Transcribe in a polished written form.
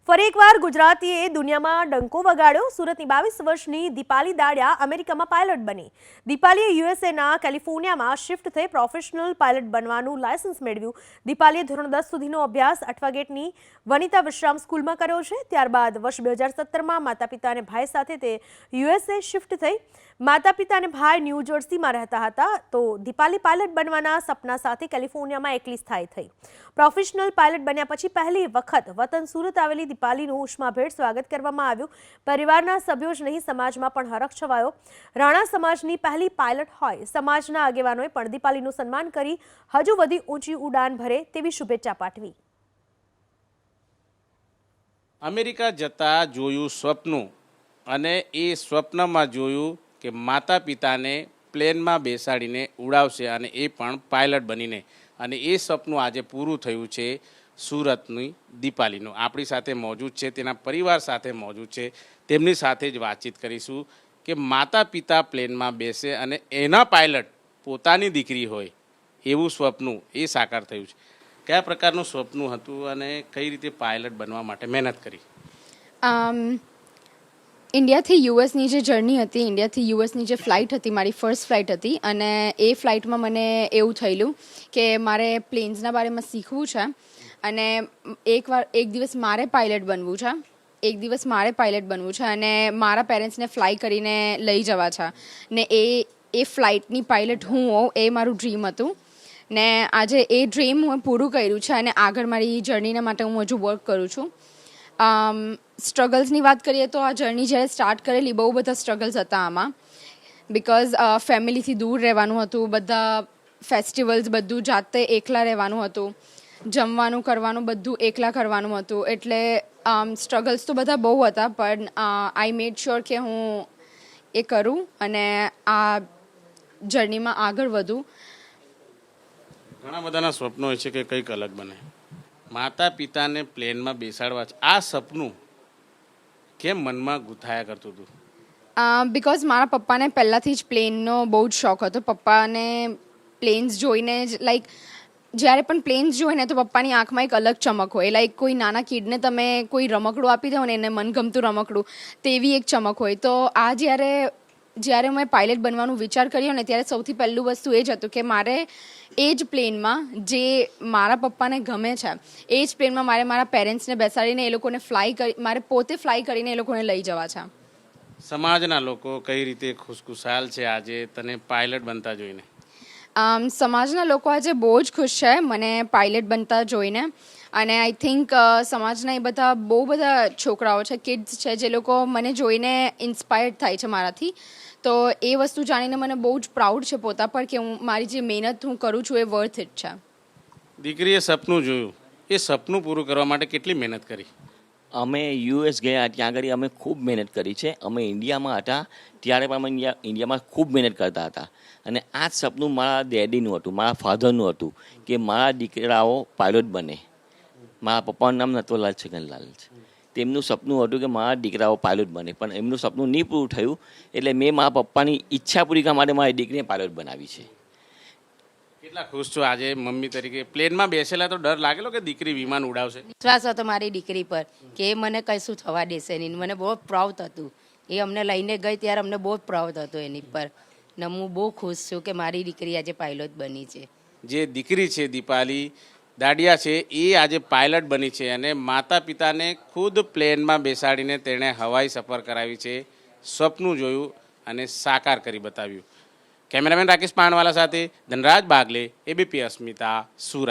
ફરી એકવાર ગુજરાતીએ દુનિયામાં ડંકો વગાડ્યો। સુરતની 22 વર્ષની દીપાલી દાડિયા અમેરિકામાં પાયલટ બની। દીપાલીએ યુએસએના કેલિફોર્નિયામાં શિફ્ટ થઈ પ્રોફેશનલ પાયલટ બનવાનું લાયસન્સ મેળવ્યું। દીપાલીએ ધોરણ 10 સુધીનો અભ્યાસ અઠવા ગેટની વનિતા વિશ્રામ સ્કૂલમાં કર્યો છે। ત્યારબાદ વર્ષ 2017માં માતા પિતા અને ભાઈ સાથે તે યુએસએ શિફ્ટ થઈ। માતા પિતા અને ભાઈ ન્યૂ જર્સીમાં રહેતા હતા, તો દીપાલી પાયલટ બનવાના સપના સાથે કેલિફોર્નિયામાં એકલી સ્થાયી થઈ। પ્રોફેશનલ પાયલટ બન્યા પછી પહેલી વખત વતન સુરત આવેલી દીપાલીનું ઉષ્માભેર સ્વાગત કરવામાં આવ્યું। પરિવારના સભ્યો જ નહીં, સમાજમાં પણ હરખ છવાયો। રાણા સમાજની પહેલી પાયલટ હોય, સમાજના આગેવાનોએ પણ દીપાલીનું સન્માન કરી હજુ વધી ઊંચી ઉડાન ભરે તેવી શુભેચ્છા પાઠવી। અમેરિકા જતા જોયું સ્વપ્નું, અને એ સ્વપ્નમાં જોયું કે માતા પિતાને પ્લેનમાં બેસાડીને ઉડાવશે, અને એ પણ પાયલટ બનીને, અને એ સપનું આજે પૂરું થયું છે। સુરતની દીપાલીનું આપણી સાથે મોજૂદ છે, તેના પરિવાર સાથે મોજૂદ છે। તેમની સાથે જ વાતચીત કરીશું કે માતા પિતા પ્લેનમાં બેસે અને એના પાયલટ પોતાની દીકરી હોય એવું સ્વપ્નું એ સાકાર થયું છે। કયા પ્રકારનું સ્વપ્નું હતું અને કઈ રીતે પાયલટ બનવા માટે મહેનત કરી? ઇન્ડિયાથી યુએસની જે જર્ની હતી, ઇન્ડિયાથી યુએસની જે ફ્લાઇટ હતી, મારી ફર્સ્ટ ફ્લાઇટ હતી, અને એ ફ્લાઇટમાં મને એવું થયેલું કે મારે પ્લેન્સના બારેમાં શીખવું છે, અને એક દિવસ મારે પાયલટ બનવું છે, અને મારા પેરેન્ટ્સને ફ્લાય કરીને લઈ જવા છે, ને એ ફ્લાઇટની પાયલટ હું હોઉં એ મારું ડ્રીમ હતું, ને આજે એ ડ્રીમ હું પૂરું કર્યું છે, અને આગળ મારી જર્નીના માટે હું હજુ વર્ક કરું છું। સ્ટ્રગલ્સની વાત કરીએ તો આ જર્ની જ્યારે સ્ટાર્ટ કરેલી, બહુ બધા સ્ટ્રગલ્સ હતા આમાં, બિકોઝ ફેમિલીથી દૂર રહેવાનું હતું, બધા ફેસ્ટિવલ્સ બધું જાતે એકલા રહેવાનું હતું, જમવાનું કરવાનું બધું એકલા કરવાનું હતું, એટલે સ્ટ્રગલ્સ તો બધા બહુ હતા, પણ આઈ મેડ શ્યોર કે હું એ કરું અને આ જર્નીમાં આગળ વધું। ઘણા બધાના સ્વપ્નો હોય છે કે કંઈક અલગ બને, માતા પિતાને પ્લેનમાં બેસાડવા છે, આ સપનું કેમ મનમાં ગુથાયા કરતું હતું? બિકોઝ મારા પપ્પાને પહેલાંથી જ પ્લેનનો બહુ જ શોખ હતો। પપ્પાને પ્લેન્સ જોઈને જ જ્યારે પણ પ્લેન્સ જોઈએ ને તો પપ્પાની આંખમાં એક અલગ ચમક હોય, કોઈ નાના કિડને તમે કોઈ રમકડું આપી દો ને, એને મનગમતું રમકડું, તેવી એક ચમક હોય। તો આ જ્યારે મેં પાયલટ બનવાનું વિચાર કર્યો ને, ત્યારે સૌથી પહેલું વસ્તુ એ જ હતું કે મારે એ જ પ્લેનમાં જે મારા પપ્પાને ગમે છે, એ જ પ્લેનમાં મારે મારા પેરેન્ટ્સને બેસાડીને એ લોકોને મારે પોતે ફ્લાય કરીને એ લોકોને લઈ જવા છે। સમાજના લોકો કઈ રીતે ખુશખુશાલ છે આજે તને પાયલટ બનતા જોઈને? સમાજના લોકો આજે બહુ જ ખુશ છે મને પાયલટ બનતા જોઈને, અને આઈ થિંક સમાજના એ બધા બહુ બધા છોકરાઓ છે, કિડ્સ છે, જે લોકો મને જોઈને ઇન્સ્પાયર્ડ થાય છે મારાથી। તો એ વસ્તુ જાણીને મને બહુ જ પ્રાઉડ છે પોતા પર કે મારી જે મહેનત હું કરું છું એ વર્થ ઇટ છે। દીકરીએ સપનું જોયું, એ સપનું પૂરું કરવા માટે કેટલી મહેનત કરી? અમે યુએસ ગયા, ત્યાં આગળ અમે ખૂબ મહેનત કરી છે। અમે ઇન્ડિયામાં હતા ત્યારે પણ અમે ઇન્ડિયામાં ખૂબ મહેનત કરતા હતા, અને આ જ સપનું મારા ડેડીનું હતું, મારા ફાધરનું હતું કે મારા દીકરાઓ પાયલોટ બને। મારા પપ્પાનું નામ નટવરલાલ છગનલાલ છે, તેમનું સપનું હતું કે મારા દીકરાઓ પાયલોટ બને, પણ એમનું સપનું નહીં પૂરું થયું, એટલે મેં મારા પપ્પાની ઈચ્છા પૂરી કરવા માટે મારી દીકરીને પાયલોટ બનાવી છે। કેટલા ખુશ છો આજે મમ્મી તરીકે? પ્લેનમાં બેસેલા તો ડર લાગેલો કે દીકરી વિમાન ઉડાવશે? વિશ્વાસ હતો મારી દીકરી પર કે એ મને કશું થવા દેશે નહીં, મને બહુ પ્રાઉડ હતું। એ અમને લઈને ગઈ ત્યારે અમને બહુ પ્રાઉડ હતો એની પર, ને હું બહુ ખુશ છું કે મારી દીકરી આજે પાયલોટ બની છે। જે દીકરી છે દીપાલી દાડિયા છે, એ આજે પાયલટ બની છે, અને માતા પિતાને ખુદ પ્લેનમાં બેસાડીને તેણે હવાઈ સફર કરાવી છે, સપનું જોયું અને સાકાર કરી બતાવ્યું। કેમેરામેન રાકેશ પાંડવાલા સાથે ધનરાજ બાગલે, એબીપી અસ્મિતા, સુરત।